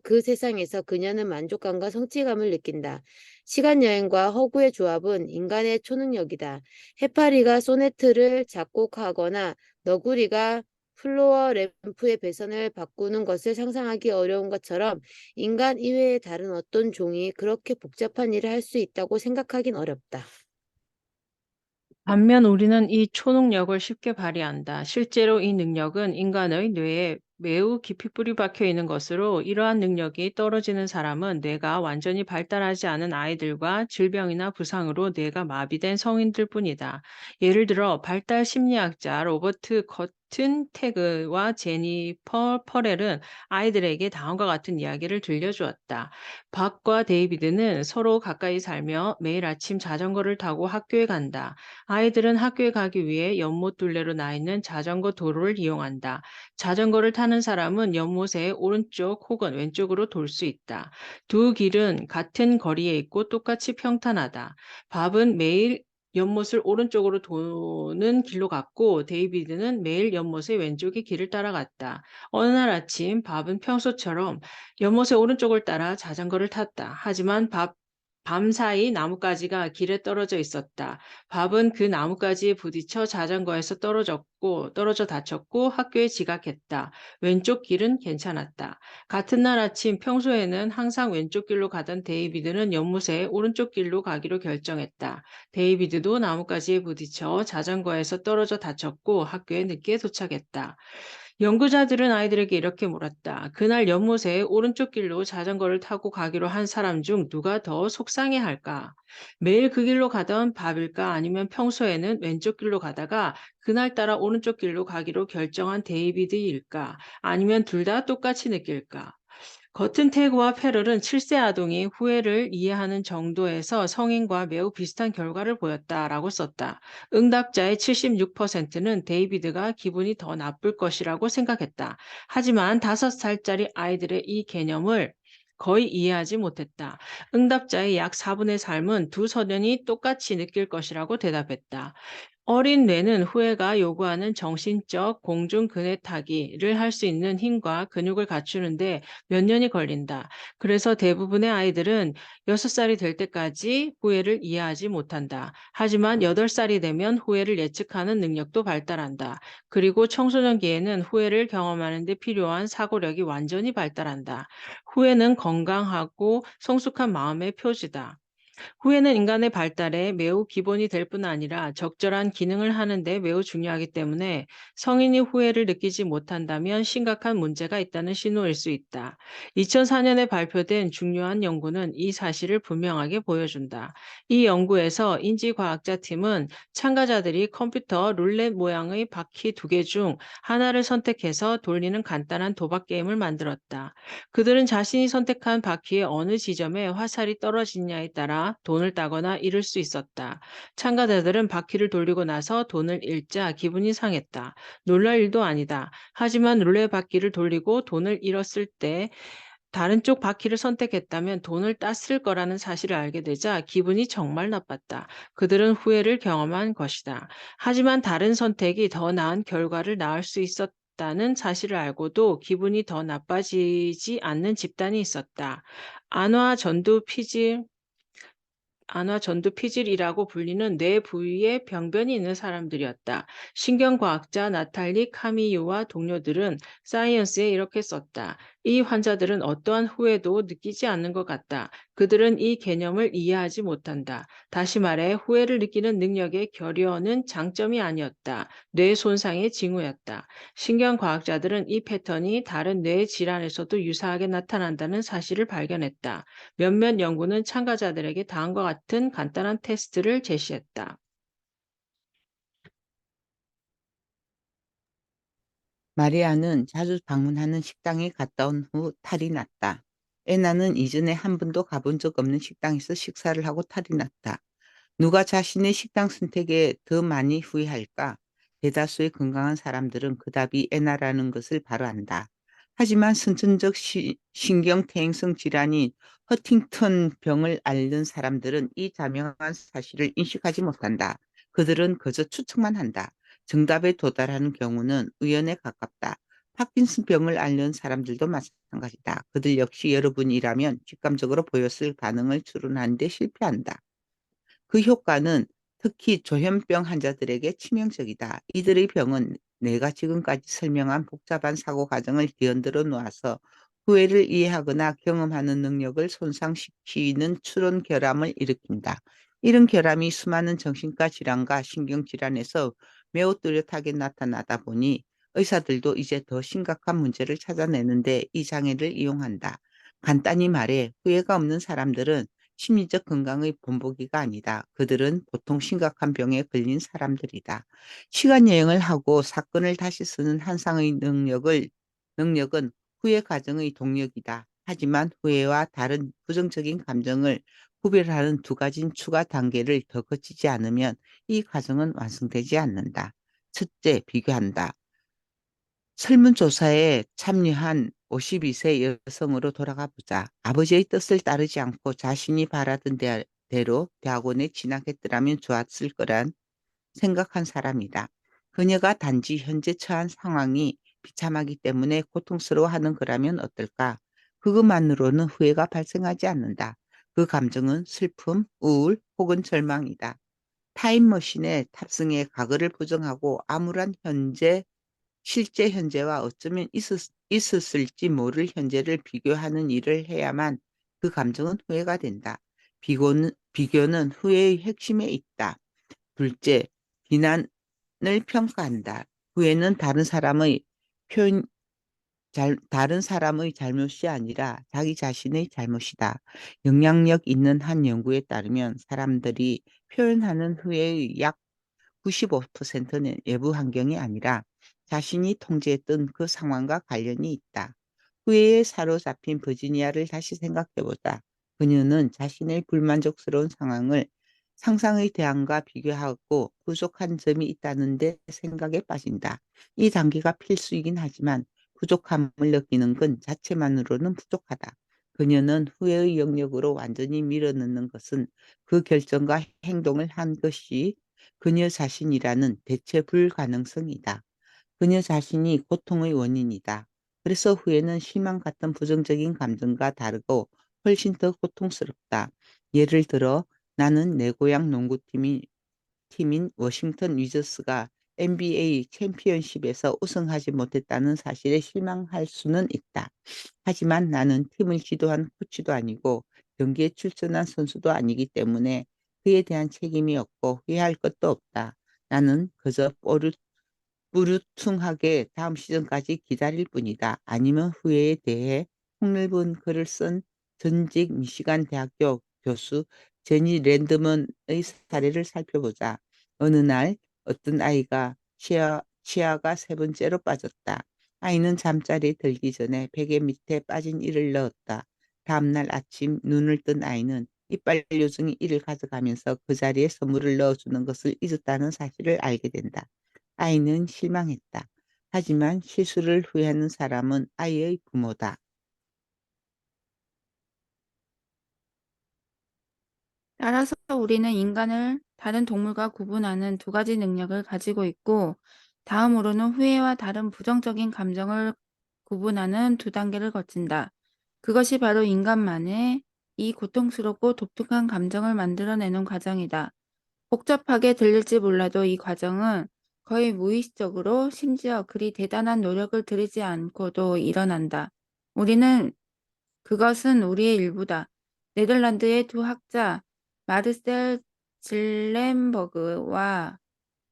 S6: 그 세상에서 그녀는 만족감과 성취감을 느낀다. 시간 여행과 허구의 조합은 인간의 초능력이다. 해파리가 소네트를 작곡하거나 너구리가 플로어 램프의 배선을 바꾸는 것을 상상하기 어려운 것처럼 인간 이외의 다른 어떤 종이 그렇게 복잡한 일을 할 수 있다고 생각하긴 어렵다.
S2: 반면 우리는 이 초능력을 쉽게 발휘한다. 실제로 이 능력은 인간의 뇌에 매우 깊이 뿌리 박혀 있는 것으로 이러한 능력이 떨어지는 사람은 뇌가 완전히 발달하지 않은 아이들과 질병이나 부상으로 뇌가 마비된 성인들 뿐이다. 예를 들어 발달 심리학자 로버트 커튼 태그와 제니퍼 퍼렐은 아이들에게 다음과 같은 이야기를 들려주었다. 박과 데이비드는 서로 가까이 살며 매일 아침 자전거를 타고 학교에 간다. 아이들은 학교에 가기 위해 연못 둘레로 나 있는 자전거 도로를 이용한다. 자전거를 타는 사람은 연못의 오른쪽 혹은 왼쪽으로 돌 수 있다. 두 길은 같은 거리에 있고 똑같이 평탄하다. 밥은 매일 연못을 오른쪽으로 도는 길로 갔고 데이비드는 매일 연못의 왼쪽의 길을 따라갔다. 어느 날 아침 밥은 평소처럼 연못의 오른쪽을 따라 자전거를 탔다. 하지만 밤사이 나뭇가지가 길에 떨어져 있었다. 밥은 그 나뭇가지에 부딪혀 자전거에서 떨어져 다쳤고 학교에 지각했다. 왼쪽 길은 괜찮았다. 같은 날 아침 평소에는 항상 왼쪽 길로 가던 데이비드는 연못에 오른쪽 길로 가기로 결정했다. 데이비드도 나뭇가지에 부딪혀 자전거에서 떨어져 다쳤고 학교에 늦게 도착했다. 연구자들은 아이들에게 이렇게 물었다. 그날 연못에 오른쪽 길로 자전거를 타고 가기로 한 사람 중 누가 더 속상해할까? 매일 그 길로 가던 밥일까? 아니면 평소에는 왼쪽 길로 가다가 그날따라 오른쪽 길로 가기로 결정한 데이비드일까? 아니면 둘 다 똑같이 느낄까? 거튼태그와 페럴은 7세 아동이 후회를 이해하는 정도에서 성인과 매우 비슷한 결과를 보였다라고 썼다. 응답자의 76%는 데이비드가 기분이 더 나쁠 것이라고 생각했다. 하지만 5살짜리 아이들의 이 개념을 거의 이해하지 못했다. 응답자의 약 4분의 3은 두 소년이 똑같이 느낄 것이라고 대답했다. 어린 뇌는 후회가 요구하는 정신적 공중 근해 타기를 할 수 있는 힘과 근육을 갖추는데 몇 년이 걸린다. 그래서 대부분의 아이들은 6살이 될 때까지 후회를 이해하지 못한다. 하지만 8살이 되면 후회를 예측하는 능력도 발달한다. 그리고 청소년기에는 후회를 경험하는 데 필요한 사고력이 완전히 발달한다. 후회는 건강하고 성숙한 마음의 표지다. 후회는 인간의 발달에 매우 기본이 될 뿐 아니라 적절한 기능을 하는데 매우 중요하기 때문에 성인이 후회를 느끼지 못한다면 심각한 문제가 있다는 신호일 수 있다. 2004년에 발표된 중요한 연구는 이 사실을 분명하게 보여준다. 이 연구에서 인지과학자 팀은 참가자들이 컴퓨터 룰렛 모양의 바퀴 2개 중 하나를 선택해서 돌리는 간단한 도박 게임을 만들었다. 그들은 자신이 선택한 바퀴의 어느 지점에 화살이 떨어지냐에 따라 돈을 따거나 잃을 수 있었다. 참가자들은 바퀴를 돌리고 나서 돈을 잃자 기분이 상했다. 놀랄 일도 아니다. 하지만 룰렛 바퀴를 돌리고 돈을 잃었을 때 다른 쪽 바퀴를 선택했다면 돈을 땄을 거라는 사실을 알게 되자 기분이 정말 나빴다. 그들은 후회를 경험한 것이다. 하지만 다른 선택이 더 나은 결과를 낳을 수 있었다는 사실을 알고도 기분이 더 나빠지지 않는 집단이 있었다. 안화 전두 피질 안화전두피질이라고 불리는 뇌 부위에 병변이 있는 사람들이었다. 신경과학자 나탈리 카미유와 동료들은 사이언스에 이렇게 썼다. 이 환자들은 어떠한 후회도 느끼지 않는 것 같다. 그들은 이 개념을 이해하지 못한다. 다시 말해 후회를 느끼는 능력의 결여는 장점이 아니었다. 뇌 손상의 징후였다. 신경과학자들은 이 패턴이 다른 뇌 질환에서도 유사하게 나타난다는 사실을 발견했다. 몇몇 연구는 참가자들에게 다음과 같은 간단한 테스트를 제시했다.
S3: 마리아는 자주 방문하는 식당에 갔다 온 후 탈이 났다. 애나는 이전에 한 번도 가본 적 없는 식당에서 식사를 하고 탈이 났다. 누가 자신의 식당 선택에 더 많이 후회할까? 대다수의 건강한 사람들은 그 답이 애나라는 것을 바로 안다. 하지만 선천적 신경퇴행성 질환인 허팅턴 병을 앓는 사람들은 이 자명한 사실을 인식하지 못한다. 그들은 그저 추측만 한다. 정답에 도달하는 경우는 우연에 가깝다. 파킨슨 병을 앓는 사람들도 마찬가지다. 그들 역시 여러분이라면 직감적으로 보였을 반응을 추론하는 데 실패한다. 그 효과는 특히 조현병 환자들에게 치명적이다. 이들의 병은 내가 지금까지 설명한 복잡한 사고 과정을 뒤흔들어 놓아서 후회를 이해하거나 경험하는 능력을 손상시키는 추론 결함을 일으킨다. 이런 결함이 수많은 정신과 질환과 신경질환에서 매우 뚜렷하게 나타나다 보니 의사들도 이제 더 심각한 문제를 찾아내는데 이 장애를 이용한다. 간단히 말해 후회가 없는 사람들은 심리적 건강의 본보기가 아니다. 그들은 보통 심각한 병에 걸린 사람들이다. 시간 여행을 하고 사건을 다시 쓰는 한상의 능력은 후회 과정의 동력이다. 하지만 후회와 다른 부정적인 감정을 구별하는 두 가지 추가 단계를 더 거치지 않으면 이 과정은 완성되지 않는다. 첫째, 비교한다. 설문조사에 참여한 52세 여성으로 돌아가 보자. 아버지의 뜻을 따르지 않고 자신이 바라던 대로 대학원에 진학했더라면 좋았을 거란 생각한 사람이다. 그녀가 단지 현재 처한 상황이 비참하기 때문에 고통스러워하는 거라면 어떨까? 그것만으로는 후회가 발생하지 않는다. 그 감정은 슬픔, 우울 혹은 절망이다. 타임머신에 탑승해 과거를 부정하고 암울한 실제 현재와 어쩌면 있었을지 모를 현재를 비교하는 일을 해야만 그 감정은 후회가 된다. 비교는 후회의 핵심에 있다. 둘째, 비난을 평가한다. 후회는 다른 사람의 잘못이 아니라 자기 자신의 잘못이다. 영향력 있는 한 연구에 따르면 사람들이 표현하는 후회의 약 95%는 외부 환경이 아니라 자신이 통제했던 그 상황과 관련이 있다. 후회에 사로잡힌 버지니아를 다시 생각해보자. 그녀는 자신의 불만족스러운 상황을 상상의 대안과 비교하고 부족한 점이 있다는 데 생각에 빠진다. 이 단계가 필수이긴 하지만 부족함을 느끼는 건 자체만으로는 부족하다. 그녀는 후회의 영역으로 완전히 밀어넣는 것은 그 결정과 행동을 한 것이 그녀 자신이라는 대체 불가능성이다. 그녀 자신이 고통의 원인이다. 그래서 후회는 실망 같은 부정적인 감정과 다르고 훨씬 더 고통스럽다. 예를 들어 나는 내 고향 팀인 워싱턴 위저스가 NBA 챔피언십에서 우승하지 못했다는 사실에 실망할 수는 있다. 하지만 나는 팀을 지도한 코치도 아니고 경기에 출전한 선수도 아니기 때문에 그에 대한 책임이 없고 후회할 것도 없다. 나는 그저 무르퉁하게 다음 시즌까지 기다릴 뿐이다. 아니면 후회에 대해 폭넓은 글을 쓴 전직 미시간 대학교 교수 제니 랜드먼의 사례를 살펴보자. 어느 날 어떤 아이가 치아가 세 번째로 빠졌다. 아이는 잠자리에 들기 전에 베개 밑에 빠진 이를 넣었다. 다음날 아침 눈을 뜬 아이는 이빨 요정이 이를 가져가면서 그 자리에 선물을 넣어주는 것을 잊었다는 사실을 알게 된다. 아이는 실망했다. 하지만 실수를 후회하는 사람은 아이의 부모다.
S4: 따라서 우리는 인간을 다른 동물과 구분하는 두 가지 능력을 가지고 있고, 다음으로는 후회와 다른 부정적인 감정을 구분하는 두 단계를 거친다. 그것이 바로 인간만의 이 고통스럽고 독특한 감정을 만들어내는 과정이다. 복잡하게 들릴지 몰라도 이 과정은 거의 무의식적으로, 심지어 그리 대단한 노력을 들이지 않고도 일어난다. 그것은 우리의 일부다. 네덜란드의 두 학자 마르셀 질렌버그와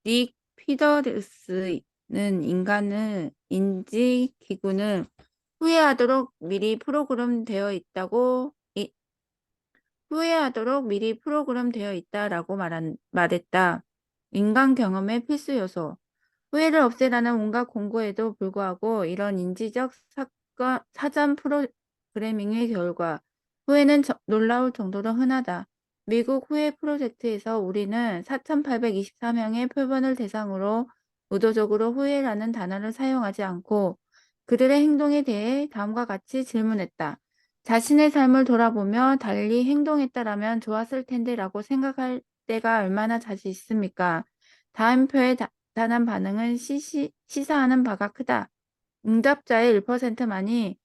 S4: 닉 피더스는 인간의 인지 기구는 후회하도록 미리 프로그램되어 있다라고 말했다. 인간 경험의 필수 요소. 후회를 없애라는 온갖 공고에도 불구하고 이런 인지적 사전 프로그래밍의 결과 후회는 놀라울 정도로 흔하다. 미국 후회 프로젝트에서 우리는 4,824명의 표본을 대상으로 의도적으로 후회라는 단어를 사용하지 않고 그들의 행동에 대해 다음과 같이 질문했다. 자신의 삶을 돌아보며 달리 행동했다라면 좋았을 텐데 라고 생각할 때가 얼마나 자주 있습니까? 다음표의 단한 반응은 시사하는 바가 크다. 응답자의 1%만이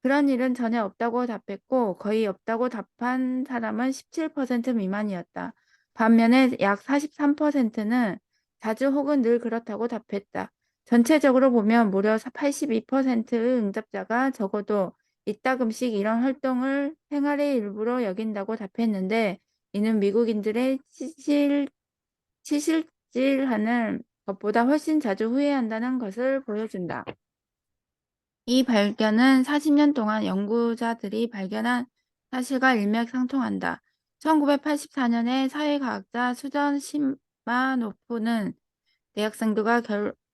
S4: 그런 일은 전혀 없다고 답했고 거의 없다고 답한 사람은 17% 미만이었다. 반면에 약 43%는 자주 혹은 늘 그렇다고 답했다. 전체적으로 보면 무려 82%의 응답자가 적어도 이따금씩 이런 활동을 생활의 일부로 여긴다고 답했는데 이는 미국인들의 치실질하는 것보다 훨씬 자주 후회한다는 것을 보여준다. 이 발견은 40년 동안 연구자들이 발견한 사실과 일맥상통한다. 1984년에 사회과학자 수전 시마노프는 대학생들과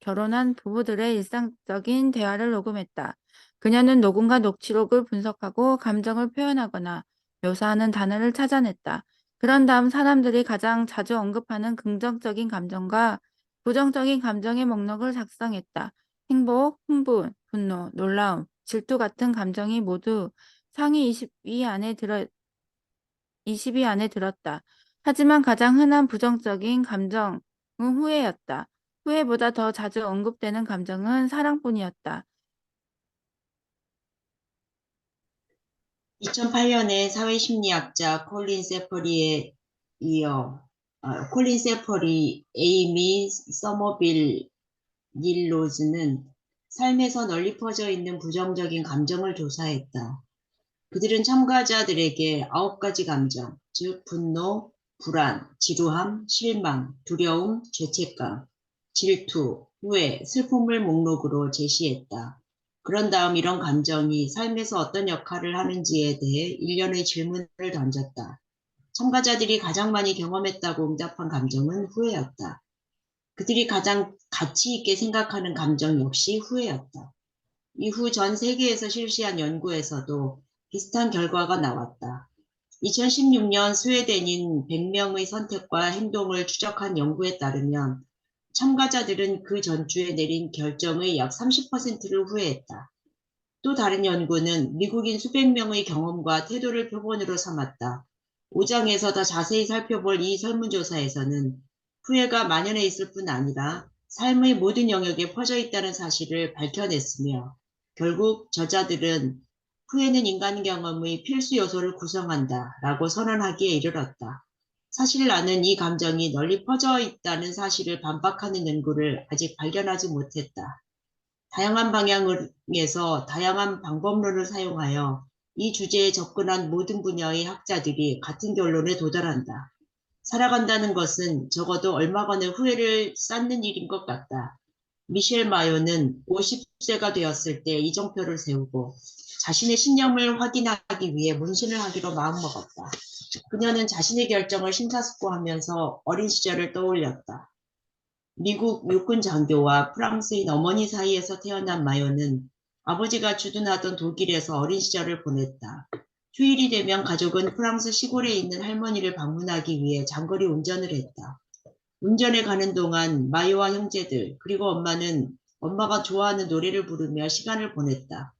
S4: 결혼한 부부들의 일상적인 대화를 녹음했다. 그녀는 녹음과 녹취록을 분석하고 감정을 표현하거나 묘사하는 단어를 찾아냈다. 그런 다음 사람들이 가장 자주 언급하는 긍정적인 감정과 부정적인 감정의 목록을 작성했다. 행복, 흥분, 분노, 놀라움, 질투 같은 감정이 모두 상위 20위 안에 들었다. 하지만 가장 흔한 부정적인 감정은 후회였다. 후회보다 더 자주 언급되는 감정은 사랑뿐이었다.
S5: 2008년에 사회심리학자 콜린 세퍼리, 에이미 서머빌 닐로즈는 삶에서 널리 퍼져 있는 부정적인 감정을 조사했다. 그들은 참가자들에게 9가지 감정, 즉 분노, 불안, 지루함, 실망, 두려움, 죄책감, 질투, 후회, 슬픔을 목록으로 제시했다. 그런 다음 이런 감정이 삶에서 어떤 역할을 하는지에 대해 일련의 질문을 던졌다. 참가자들이 가장 많이 경험했다고 응답한 감정은 후회였다. 그들이 가장 가치 있게 생각하는 감정 역시 후회였다. 이후 전 세계에서 실시한 연구에서도 비슷한 결과가 나왔다. 2016년 스웨덴인 100명의 선택과 행동을 추적한 연구에 따르면 참가자들은 그 전주에 내린 결정의 약 30%를 후회했다. 또 다른 연구는 미국인 수백 명의 경험과 태도를 표본으로 삼았다. 5장에서 더 자세히 살펴볼 이 설문조사에서는 후회가 만연해 있을 뿐 아니라 삶의 모든 영역에 퍼져 있다는 사실을 밝혀냈으며 결국 저자들은 후회는 인간 경험의 필수 요소를 구성한다 라고 선언하기에 이르렀다. 사실 나는 이 감정이 널리 퍼져 있다는 사실을 반박하는 연구를 아직 발견하지 못했다. 다양한 방향에서 다양한 방법론을 사용하여 이 주제에 접근한 모든 분야의 학자들이 같은 결론에 도달한다. 살아간다는 것은 적어도 얼마간의 후회를 쌓는 일인 것 같다. 미셸 마요는 50세가 되었을 때 이정표를 세우고 자신의 신념을 확인하기 위해 문신을 하기로 마음먹었다. 그녀는 자신의 결정을 심사숙고하면서 어린 시절을 떠올렸다. 미국 육군 장교와 프랑스인 어머니 사이에서 태어난 마요는 아버지가 주둔하던 독일에서 어린 시절을 보냈다. 휴일이 되면 가족은 프랑스 시골에 있는 할머니를 방문하기 위해 장거리 운전을 했다. 운전에 가는 동안 마요와 형제들 그리고 엄마는 엄마가 좋아하는 노래를 부르며 시간을 보냈다.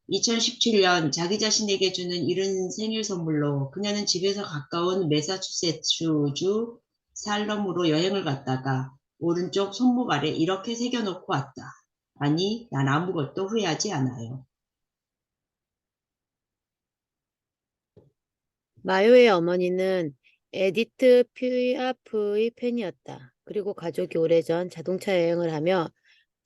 S5: 2017년 자기 자신에게 주는 이른 생일 선물로 그녀는 집에서 가까운 매사추세츠주 살럼으로 여행을 갔다가 오른쪽 손목 아래 이렇게 새겨놓고 왔다. 아니, 난 아무것도 후회하지 않아요.
S6: 마요의 어머니는 에디트 퓨아프의 팬이었다. 그리고 가족이 오래전 자동차 여행을 하며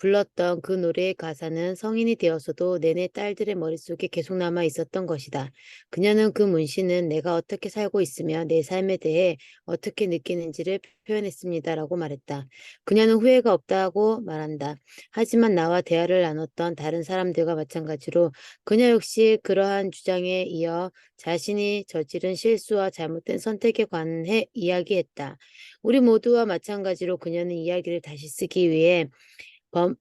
S6: 불렀던 그 노래의 가사는 성인이 되어서도 내내 딸들의 머릿속에 계속 남아 있었던 것이다. 그녀는 그 문신은 내가 어떻게 살고 있으며 내 삶에 대해 어떻게 느끼는지를 표현했습니다라고 말했다. 그녀는 후회가 없다고 말한다. 하지만 나와 대화를 나눴던 다른 사람들과 마찬가지로 그녀 역시 그러한 주장에 이어 자신이 저지른 실수와 잘못된 선택에 관해 이야기했다. 우리 모두와 마찬가지로 그녀는 이야기를 다시 쓰기 위해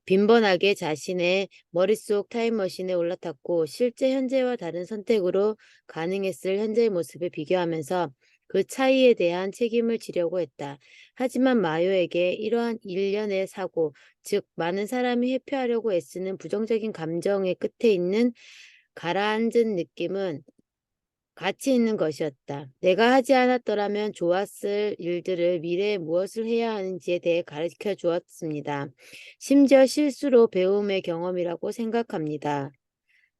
S6: 빈번하게 자신의 머릿속 타임머신에 올라탔고 실제 현재와 다른 선택으로 가능했을 현재의 모습을 비교하면서 그 차이에 대한 책임을 지려고 했다. 하지만 마요에게 이러한 일련의 사고, 즉 많은 사람이 회피하려고 애쓰는 부정적인 감정의 끝에 있는 가라앉은 느낌은 가치 있는 것이었다. 내가 하지 않았더라면 좋았을 일들을 미래에 무엇을 해야 하는지에 대해 가르쳐 주었습니다. 심지어 실수로 배움의 경험이라고 생각합니다.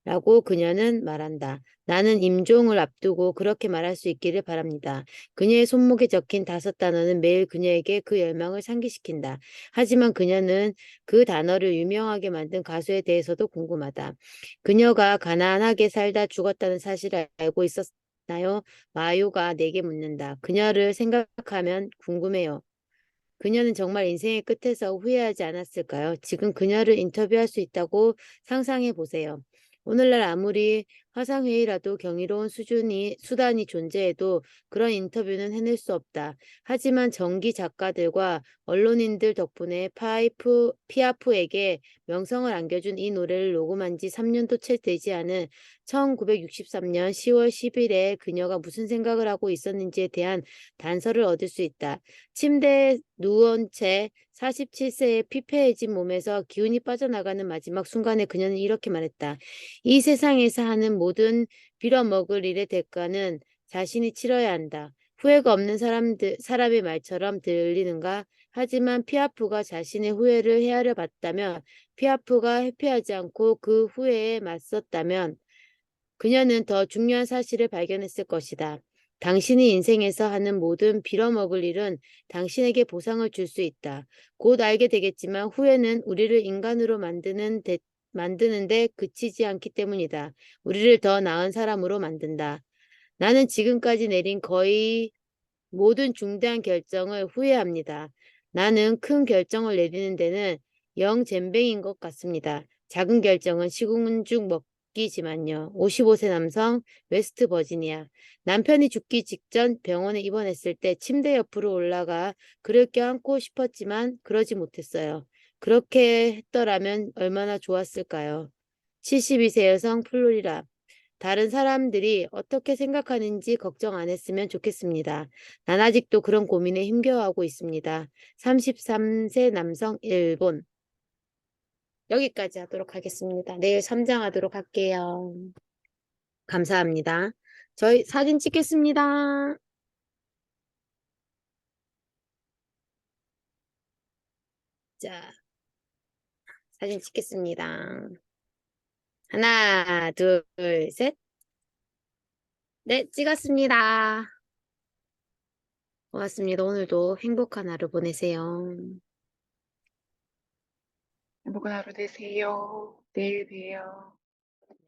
S6: 라고 그녀는 말한다. 나는 임종을 앞두고 그렇게 말할 수 있기를 바랍니다. 그녀의 손목에 적힌 5단어는 매일 그녀에게 그 열망을 상기시킨다. 하지만 그녀는 그 단어를 유명하게 만든 가수에 대해서도 궁금하다. 그녀가 가난하게 살다 죽었다는 사실을 알고 있었나요? 마요가 내게 묻는다. 그녀를 생각하면 궁금해요. 그녀는 정말 인생의 끝에서 후회하지 않았을까요? 지금 그녀를 인터뷰할 수 있다고 상상해 보세요. 오늘날 아무리 화상회의라도 경이로운 수단이 존재해도 그런 인터뷰는 해낼 수 없다. 하지만 전기 작가들과 언론인들 덕분에 피아프에게 명성을 안겨준 이 노래를 녹음한 지 3년도 채 되지 않은 1963년 10월 10일에 그녀가 무슨 생각을 하고 있었는지에 대한 단서를 얻을 수 있다. 침대에 누운 채 47세의 피폐해진 몸에서 기운이 빠져나가는 마지막 순간에 그녀는 이렇게 말했다. 이 세상에서 하는 모든 빌어먹을 일의 대가는 자신이 치러야 한다. 후회가 없는 사람의 말처럼 들리는가? 하지만 피아프가 자신의 후회를 헤아려 봤다면, 피아프가 회피하지 않고 그 후회에 맞섰다면, 그녀는 더 중요한 사실을 발견했을 것이다. 당신이 인생에서 하는 모든 빌어먹을 일은 당신에게 보상을 줄 수 있다. 곧 알게 되겠지만 후회는 우리를 인간으로 만드는데 그치지 않기 때문이다. 우리를 더 나은 사람으로 만든다. 나는 지금까지 내린 거의 모든 중대한 결정을 후회합니다. 나는 큰 결정을 내리는 데는 영 젬병인 것 같습니다. 작은 결정은 시궁죽 먹기지만요. 55세 남성, 웨스트 버지니아. 남편이 죽기 직전 병원에 입원했을 때 침대 옆으로 올라가 그를 껴안고 싶었지만 그러지 못했어요. 그렇게 했더라면 얼마나 좋았을까요? 72세 여성 플로리라. 다른 사람들이 어떻게 생각하는지 걱정 안 했으면 좋겠습니다. 난 아직도 그런 고민에 힘겨워하고 있습니다. 33세 남성 일본. 여기까지 하도록 하겠습니다. 내일 3장 하도록 할게요. 감사합니다. 저희 사진 찍겠습니다. 자, 사진 찍겠습니다. 하나, 둘, 셋. 네, 찍었습니다. 고맙습니다. 오늘도 행복한 하루 보내세요.
S7: 행복한 하루 되세요. 내일 봬요.